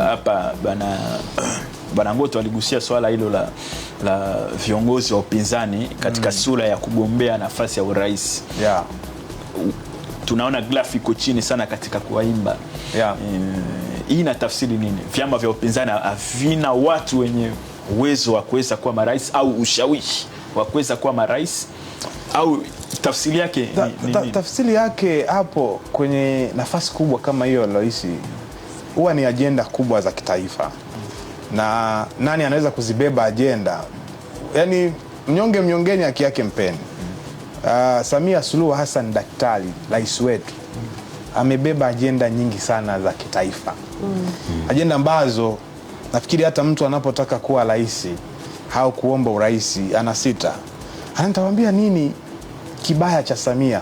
hapa bana Ngoto aligusia swala hilo la viongozi wa upinzani katika sura ya kugombea nafasi ya urais. Tunaona grafu iko chini sana katika kuwaimba. Hii inatafsiri nini? Vyama vya upinzani havina watu wenye uwezo wa kuweza kuwa marais au ushawishi wa kuweza kuwa marais, au tafsiri yake ni tafsiri yake hapo kwenye nafasi kubwa kama hiyo rais huwa ni ajenda kubwa za kitaifa. Na nani anaweza kuzibeba ajenda? Yaani mnyongeni haki yake mpeni. Samia Suluhu Hassan daktari rais wetu amebeba ajenda nyingi sana za kitaifa. Ajenda ambazo nafikiri hata mtu anapotaka kuwa rais au kuomba urais anasita. Anatawambia nini kibaya cha Samia?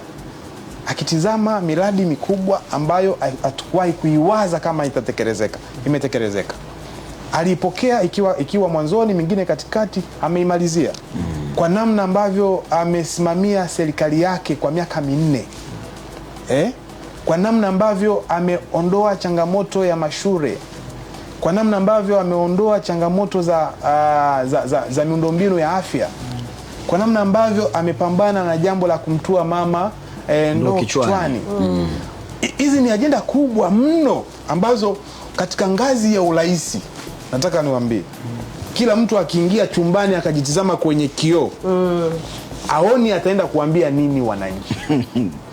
Akitizama miradi mikubwa ambayo hatukuwahi kuiwaza kama itatekelezeka, imetekelezeka. Alipokea ikiwa mwanzoni, mingine katikati, ameimalizia. Kwa namna ambavyo amesimamia serikali yake kwa miaka 4. Kwa namna ambavyo ameondoa changamoto ya mashure, kwa namna ambavyo ameondoa changamoto za miundombinu ya afya, kwa namna ambavyo amepambana na jambo la kumtua mama ndoo kichwani. Hizi ni ajenda kubwa mno ambazo katika ngazi ya urais, nataka niwaambie, kila mtu akiingia chumbani akajitizama kwenye kioo, aoni ataenda kuambia nini wananchi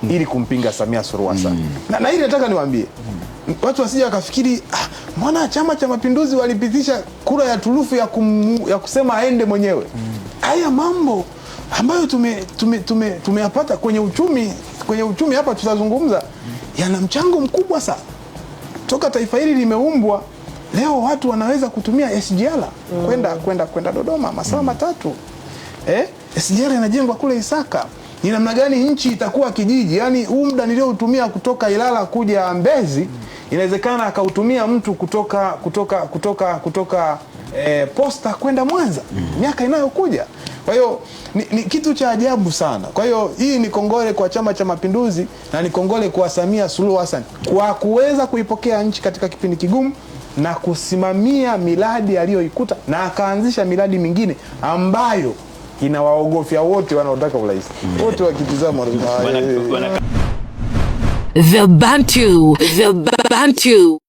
ili kumpinga Samia Suluhu Hassan. Na hili nataka niwaambie, watu wasije wakafikiri mbona Chama cha Mapinduzi walipitisha kura ya turufu ya kusema aende mwenyewe. Haya mambo ambayo tumeyapata kwenye uchumi hapa tutazungumza, yana mchango mkubwa sana. Toka taifa hili limeumbwa, leo watu wanaweza kutumia SGR kwenda Dodoma masaa 3. SGR inajengwa kule Isaka. Ni namna gani nchi itakuwa kijiji? Yaani huu muda niliotumia kutoka Ilala kuja Mbezi, inawezekana akautumia mtu kutoka Posta kwenda Mwanza miaka inayokuja. Kwa hiyo ni kitu cha ajabu sana. Kwa hiyo hii ni kongole kwa Chama cha Mapinduzi na ni kongole kwa Samia Suluhu Hassan kwa kuweza kuipokea nchi katika kipindi kigumu na kusimamia miradi aliyoikuta, na akaanzisha miradi mingine ambayo inawaogofya wote wanaotaka urais. Wote wakitizama The Bantu